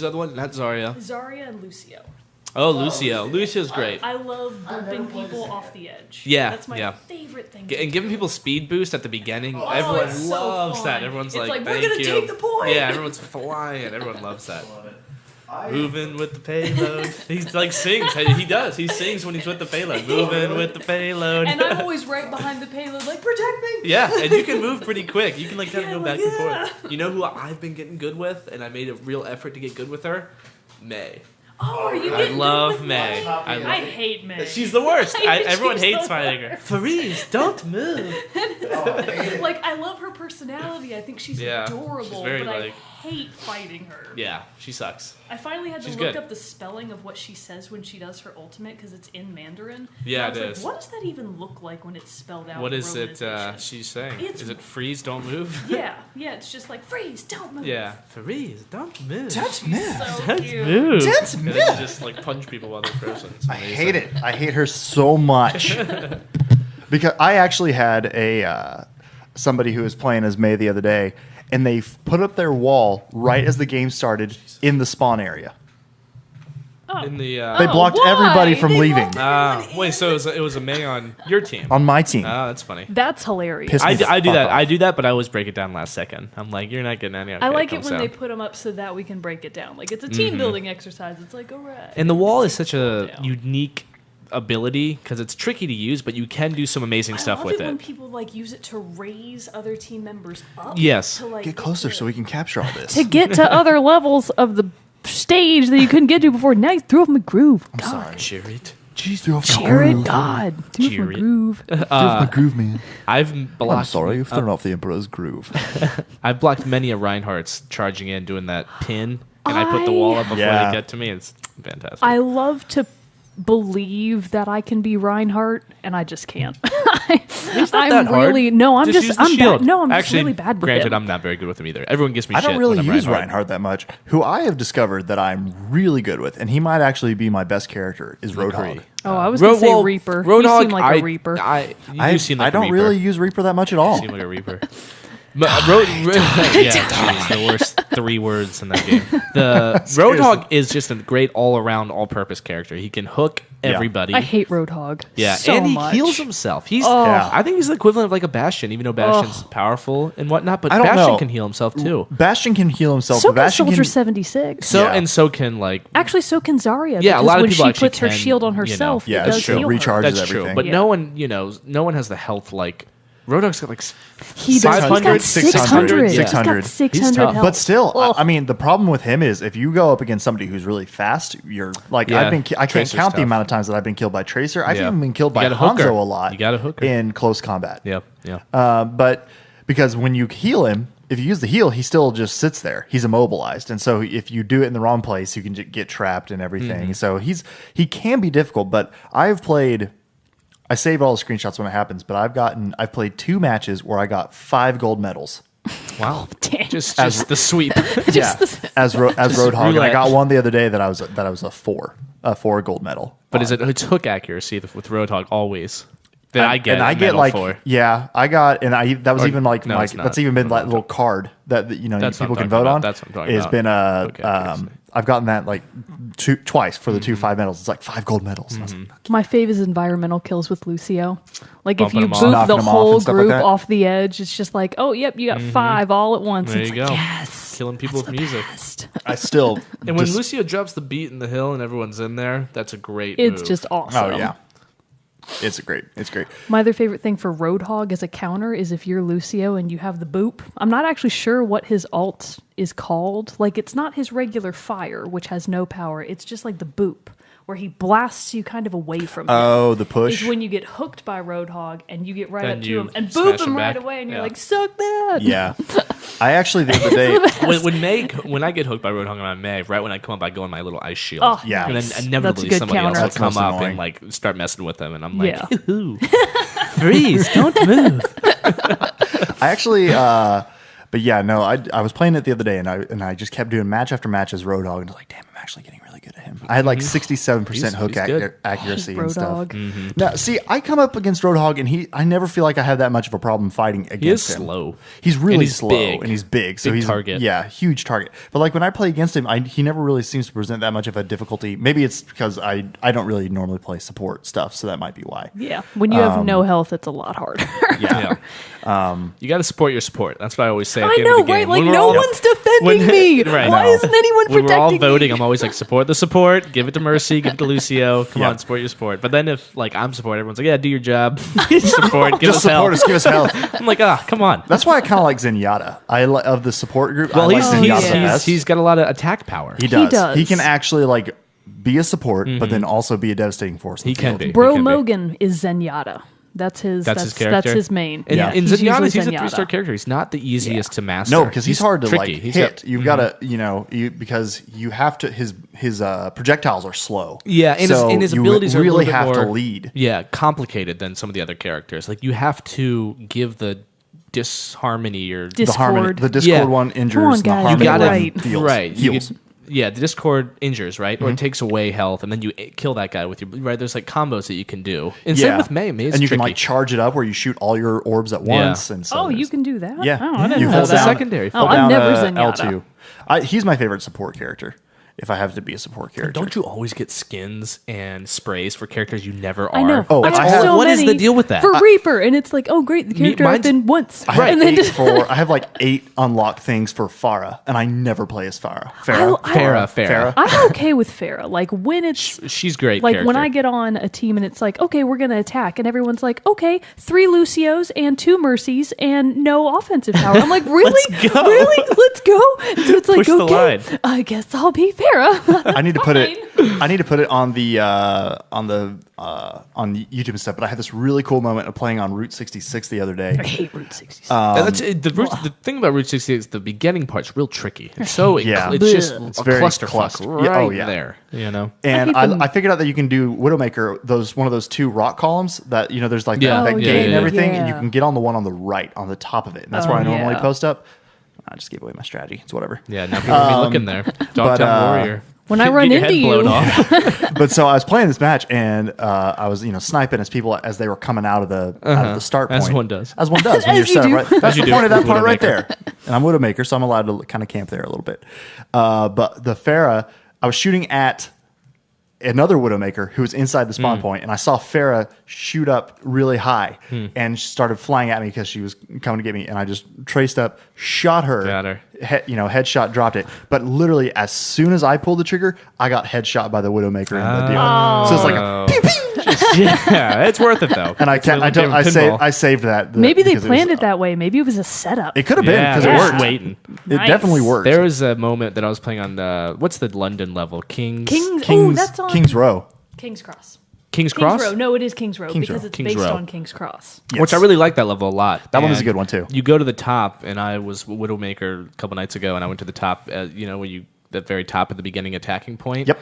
the other one? Not Zarya. Zarya and Lucio. Oh, Lucio. Lucio's great. I love booping people off the edge. Yeah, That's my favorite thing. And giving people speed boost at the beginning. Oh, everyone it's loves so that. fun. Everyone's it's like, we're going to take the point. Yeah, everyone's flying. Everyone loves that. Moving with the payload. He's like sings. He does. He sings when he's with the payload. Moving with the payload. And I'm always right behind the payload, like, protect me. Yeah, and you can move pretty quick. You can like kind of go back and forth. You know who I've been getting good with, and I made a real effort to get good with her? May. Oh, are you I getting love good with May. I hate May. She's the worst. Everyone She's hates the fighting her. Freeze! Don't move. Like, I love her personality. I think she's adorable, she's very, but I hate fighting her. Yeah, she sucks. I finally had to look up the spelling of what she says when she does her ultimate because it's in Mandarin. Yeah, it is. What does that even look like when it's spelled out? What is it she's saying? Is it freeze, don't move? Yeah, it's just like freeze, don't move. Yeah, freeze, don't move. Don't move. So don't cute. move. Don't And move. then you just like punch people while they're frozen. I hate it. I hate her so much. Because I actually had somebody who was playing as May the other day, and they put up their wall right as the game started in the spawn area. In the They blocked everybody from leaving. wait, so it was a May on your team? On my team. Oh, that's funny. That's hilarious. Pissed me I do fuck that. off. I do that, but I always break it down last second. I'm like, you're not getting any. Okay, I like it comes when they down. put them up so that we can break it down. Like, it's a team building exercise. It's like, all right. And the wall is such a unique ability because it's tricky to use, but you can do some amazing stuff I love with it when it. people like use it to raise other team members up. Yes. To, like, Get closer so we can capture all this. To get to other levels of the stage that you couldn't get to before. Now you threw off my groove. I'm sorry. Jared. Jeez, threw off my Jared, groove. God. Threw off my Jared. groove. Threw off my groove, man. I've blocked. I'm sorry, you've thrown off the Emperor's groove. I've blocked many a Reinhardt's charging in, doing that pin, and I put the wall up before Yeah. they get to me. It's fantastic. I love to believe that I can be Reinhardt, and I just can't. I'm really no. I'm use just the I'm shield. bad. No, I'm Actually, just really bad with granted, him. I'm not very good with him either. Everyone gives me I shit. don't really when I'm use Reinhardt that much. Who I have discovered that I'm really good with, and he might actually be my best character, is Roadhog. Oh, I was going to say Reaper. Roadhog, You seem like a Reaper. You seem like I don't a Reaper. really use Reaper that much at all. You seem like a Reaper. But geez, the worst 3 words in that game. The Roadhog is just a great all-around, all-purpose character. He can hook everybody. I hate Roadhog. Yeah, so and he much. heals himself. He's, Yeah. I think he's the equivalent of like a Bastion, even though Bastion's powerful and whatnot. But I don't Bastion know. can heal himself too. Bastion can heal himself. So but can Bastion Soldier can, 76. So Yeah. and so can like Actually, so can Zarya. Yeah, a because lot of when people she actually puts her can, shield on you know. herself, Yeah, it it's does true. heal her. Recharges that's true. everything. But Yeah. no one has the health like Roadhog's got like He does. 500, He's got 600. He's 600. got 600 He's tough. health. But still, I mean, the problem with him is if you go up against somebody who's really fast, you're like, Yeah, I can't Tracer's count the tough. amount of times that I've been killed by Tracer. I've Yeah. even been killed You by gotta hook her. Hanzo a lot. You gotta hook her. in close combat. Yep. Yeah. But because when you heal him, if you use the heal, he still just sits there. He's immobilized, and so if you do it in the wrong place, you can get trapped and everything. Mm-hmm. So he can be difficult. But I've played. I save all the screenshots when it happens, but I've played 2 matches where I got 5 gold medals. Wow. Damn. Just the sweep. Yeah, as Roadhog, and I roulette. got one the other day that I was a 4 gold medal. But it's hook accuracy with Roadhog always. That I get. and I get medal like for. I got, and I that was Or- even like no, my, it's not. that's even been What like I'm a little talking card that That's what people I'm can talking vote about. on. That's what I'm talking It's about. been Okay, accuracy. I've gotten that like twice for the 2 5 medals. It's like 5 gold medals. I was Mm-hmm. like, My fave is environmental kills with Lucio. Like if Bumping you them off. boot Knocking the them off whole and stuff like group that. off the edge, it's just like, oh, yep, you got 5 all at once. There It's you like, go. yes. Killing people with music. Best. I still And when just- Lucio drops the beat in the hill and everyone's in there, that's a great It's move. just awesome. oh yeah, it's great. My other favorite thing for Roadhog as a counter is if you're Lucio and you have the boop. I'm not actually sure what his ult is called. Like, it's not his regular fire, which has no power. It's just like the boop, where he blasts you kind of away from him. Oh, the push. Is when you get hooked by Roadhog and you get right Then up to you him and smash boop him him right back. away, and you're Yeah. like, suck that. Yeah, I actually the other day. when I get hooked by Roadhog on May, right when I come up, I go in my little ice shield. Oh, Yeah. And nice. then inevitably That's a good somebody counter. else will That's come most up annoying. and like start messing with them, and I'm like, Yeah. "Yoo-hoo. Freeze, don't move." I actually, but yeah, no, I was playing it the other day, and I just kept doing match after match as Roadhog, and I was like, damn, I'm actually getting really really good at him. I had like 67% hook he's good. accuracy and stuff. Roadhog. Now, see, I come up against Roadhog, and I never feel like I have that much of a problem fighting against He is him. slow. He's really And he's slow, big. and he's big. So Big he's target. Yeah, huge target. But like when I play against him, he never really seems to present that much of a difficulty. Maybe it's because I don't really normally play support stuff, so that might be why. Yeah. When you have no health, it's a lot harder. Yeah. You got to support your support. That's what I always say. At I the end know, of the game. right? Like, When we're no all- one's defending me. Right. Why No. isn't anyone When we're all protecting voting, me? I'm always like, support the support, give it to Mercy, give it to Lucio. Come Yeah. on, support your support. But then if like I'm support, everyone's like, yeah, do your job. Support, give Just us help. support us, give us health. I'm like, come on. That's why I kind of like Zenyatta. Of the support group, Well, I like Zenyatta the best. he's got a lot of attack power. He does. does. He can actually like be a support, but then also be a devastating force. in He the can field. be. Bro He can be. Mogan is Zenyatta. That's his character. That's his main. And Yeah. in He's Zenyatta, usually he's a Zenyatta. 3-star character. He's not the easiest to master. No, because he's hard to tricky. like He's hit. got- You've got to, because you have to. His projectiles are slow. Yeah, and his you abilities are a really little bit have more, to lead. Yeah, complicated than some of the other characters. Like you have to give the disharmony or The harmony, Discord. the Discord Yeah. one injures. Come on, and the guys, harmony get one right. heals. right. You Heals. could- yeah, the Discord injures, right? Or it takes away health, and then you kill that guy with your right. There's like combos that you can do, and same with May. May is and you tricky. can like charge it up where you shoot all your orbs at once. And so Oh, you there's- can do that? Yeah, Oh, I didn't you know hold That's a down, secondary. Oh, hold I'm down, never Zenyatta. L2. He's my favorite support character. If I have to be a support character, Don't you always get skins and sprays for characters you never are? I know. Oh, I I have have- so what is many the deal with that? For Reaper, and it's like, oh, great, the character I've mine's- been once. I have and then I have like 8 unlocked things for Farah, and I never play as Farah. Farah. I'm okay with Farah. Like, when it's She's great. like character. when I get on a team and it's like, okay, we're gonna attack, and everyone's like, okay, 3 Lucios and 2 Mercies and no offensive power. I'm like, really, Let's go. really, let's go. And so it's like, Push the okay, line. I guess I'll be Farah. I need to put it. I need to put it on the on YouTube and stuff. But I had this really cool moment of playing on Route 66 the other day. I hate Route 66. the thing about Route 66 is the beginning part's real tricky. It's so Yeah. it's just It's a very clusterfuck clustered. right Yeah, oh, yeah. there. You know. And hate them. I figured out that you can do Widowmaker, one of those 2 rock columns that there's like Yeah. that Oh, gate and yeah. everything, and you Yeah. can get on the one on the right on the top of it. And that's where Oh, I normally yeah. post up. I just gave away my strategy. It's whatever. Yeah. Now people will be looking there. Dogtown Warrior. When I Get run your head into blown you- off. But so I was playing this match, and I was sniping as people as they were coming out of the start point. As one does. As one does when As you're you set do. right. That's As you the do point of that with part right Widowmaker. there. And I'm Widowmaker, so I'm allowed to kind of camp there a little bit. But the Farah, I was shooting at another Widowmaker who was inside the spawn point, and I saw Farah shoot up really high and she started flying at me because she was coming to get me, and I just traced up, shot her, Got her. Headshot, dropped it. But literally, as soon as I pulled the trigger, I got headshot by the Widowmaker in the deal. So it's like a pew pew. Yeah, it's worth it though. And I It's a can't. little game of pinball. I saved that. Maybe they because planned was- it that way. Maybe it was a setup. It could have been Yeah, because they're it just worked. waiting. It Nice. definitely worked. There was a moment that I was playing on what's the London level? King's Oh, that's on King's Row. King's Cross. King's King's Cross. Row. No, it is King's Row King's because Row. it's King's based Row. on King's Cross. Which I really like that level a lot. That one is a And good one, too. You go to the top, and I was Widowmaker a couple nights ago, and I went to the top. When you the very top at the beginning attacking point. Yep.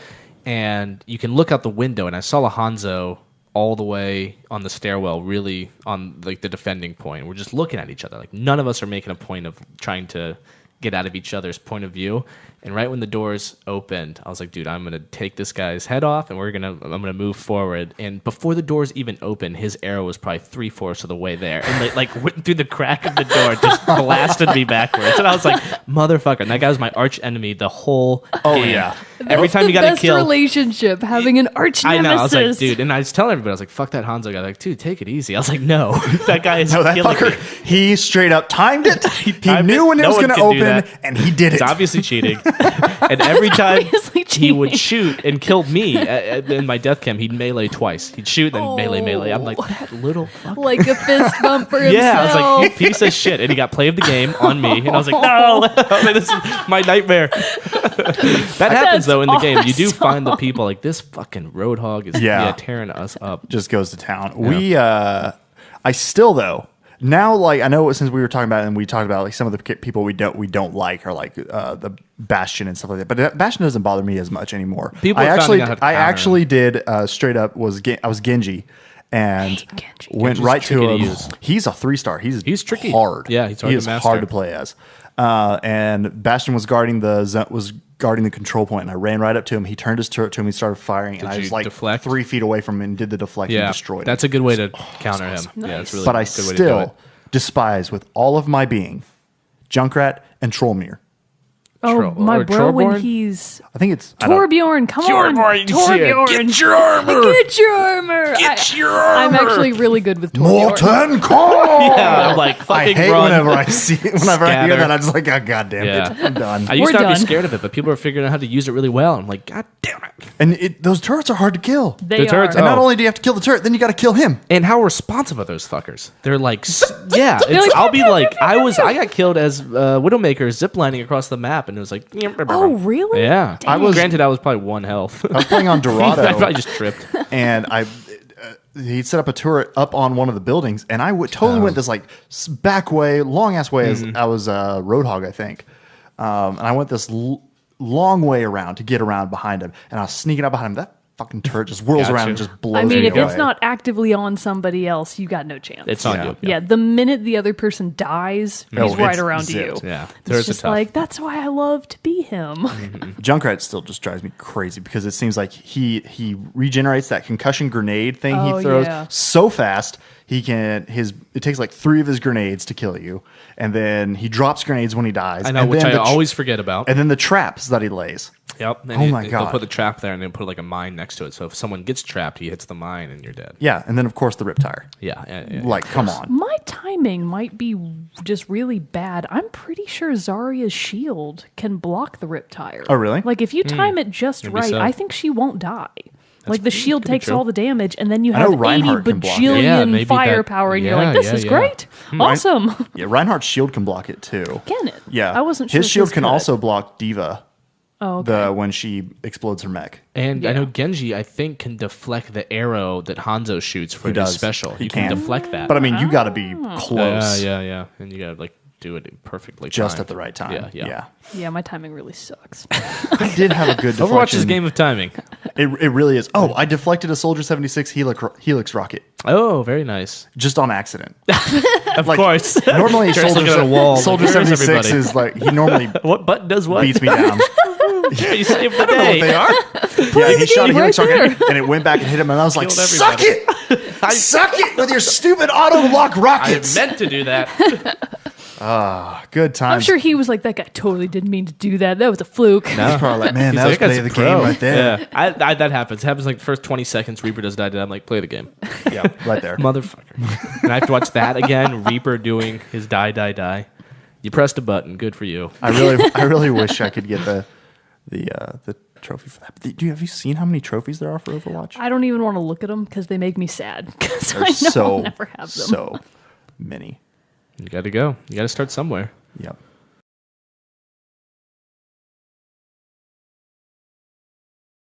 And you can look out the window, and I saw a Hanzo all the way on the stairwell, really on like the defending point. We're just looking at each other. Like none of us are making a point of trying to get out of each other's point of view. And right when the doors opened, I was like, dude, I'm going to take this guy's head off and I'm going to move forward. And before the doors even opened, his arrow was probably 3/4 of the way there. And like went through the crack of the door, just blasted me backwards. And I was like, motherfucker. And that guy was my arch enemy the whole game. yeah. Every time you got to best kill. relationship, having an arch I nemesis. know. I was like, dude, and I was telling everybody, I was like, fuck that Hanzo guy. Like, dude, take it easy. I was like, no, that guy is No, that killing fucker, me. he straight up timed it. He timed knew it. when it No was one going to can do open, that. and he did It's it. obviously cheating. And every time obviously he would cheating. shoot and kill me in my death cam, he'd melee twice. He'd shoot, then melee. I'm like, Oh. that little fucker. Like a fist bump for himself. Yeah, I was like, you piece of shit. And he got play of the game on me. And I was like, no, I mean, this is my nightmare. That happens, though, in the game. You do awesome. find the people like, this fucking Roadhog is tearing us up. Just goes to town. I still though now, like I know since we were talking about it and we talked about like some of the people we don't like are like the Bastion and stuff like that, but Bastion doesn't bother me as much anymore. People I are actually finding out how to I counter actually did straight up I was Genji, and Genji. went Genji's right to tricky to him. use. He's a 3-star. He's tricky. Hard. Yeah, he's hard he to is master. hard to play as. And Bastion was guarding the control point, and I ran right up to him. He turned his turret to him. He started firing, and I you was like deflect? 3 feet away from him and did the deflect and destroyed him. That's a good way to counter him. Yeah, that's really But I a good way to do it. still despise with all of my being Junkrat and Trollmere. Oh, my or bro, when Torbjorn? he's I think it's I don't- Torbjorn, come on, Torbjorn, Torbjorn, get your armor. Get your armor. Get your I'm armor. actually really good with Torbjorn. Molten Core. Yeah, I'm like I fucking hate run. whenever I see whenever I hear Scatter. that. I'm just like, oh, god damn Yeah. it, I'm done. I used We're to not be done. scared of it, but people are figuring out how to use it really well. I'm like, God damn it. And those turrets are hard to kill. They The turrets- are. And not Oh. only do you have to kill the turret, then you got to kill him. And how responsive are those fuckers? They're like, yeah. It's, like, I'll be like, I got killed as Widowmaker ziplining across the map, and it was like, Oh, really? Yeah. Damn. Granted, I was probably 1 health. I was playing on I Dorado, probably just tripped. and he'd set up a turret up on one of the buildings, and I totally went this like back way, long ass way. As I was Roadhog, I think, and I went this long way around to get around behind him, and I was sneaking up behind him. That fucking turret just whirls Gotcha. around and just blows I mean, me if away. it's not actively on somebody else, you got no chance. It's on Yeah. you. yeah, the minute the other person dies, Oh, he's right it's around zipped. you. Yeah. It's Turrets are just tough. like, that's why I love to be him. Junkrat still just drives me crazy because it seems like he regenerates that concussion grenade thing Oh, he throws yeah. so fast. It takes like 3 of his grenades to kill you, and then he drops grenades when he dies. I know, and which then I always forget about. And then the traps that he lays. Yep. Oh my They'll God. put the trap there and then put like a mine next to it. So if someone gets trapped, he hits the mine and you're dead. Yeah, and then of course the Riptire. Yeah. Like, come on. My timing might be just really bad. I'm pretty sure Zarya's shield can block the Riptire. Oh, really? Like, if you time it just Maybe right, so. I think she won't die. Like, the shield could be takes true. all the damage, and then you I have know 80 Reinhardt can block it. Yeah, bajillion maybe firepower, and you're like, this is great. Awesome. Yeah, Reinhardt's shield can block it too. Can it? Yeah, I wasn't sure. His if shield this can could. also block Diva. Oh, okay. When she explodes her mech. And I Yeah. know Genji, I think, can deflect the arrow that Hanzo shoots for his does. special. He You can can. deflect that. But I mean, you got to be close, Yeah. And you got to like do it perfectly. just timed. at the right time. Yeah. Yeah, my timing really sucks. I did have a good deflection. Overwatch is a game of timing. It really is. Oh, I deflected a Soldier 76 Helix rocket Oh, very nice. just on accident. Of Like, course. Normally, Just looking at a wall, Soldier like, where's 76 everybody? is like he normally What button does what? beats me down. Yeah, you saved the I don't know day. what they are. Yeah, he shot a game Helix right rocket and it went back and hit him, and I was like, Killed "Suck it, suck it with your stupid auto lock I rockets." meant to do that. Good times. I'm sure he was like, that guy totally didn't mean to do that. That was a fluke. He's probably like, "Man, He's that was like, "That's play the pro." game right there." Yeah, I that happens. It happens like the first 20 seconds. Reaper does die. I'm like, play the game, Yeah, right there. motherfucker. And I have to watch that again. Reaper doing his die. You pressed a button. Good for you. I really wish I could get the trophy for that. Have you seen how many trophies there are for Overwatch? I don't even want to look at them because they make me sad. Because I know There's I'll never have them. so many. You got to go. You got to start somewhere. Yep.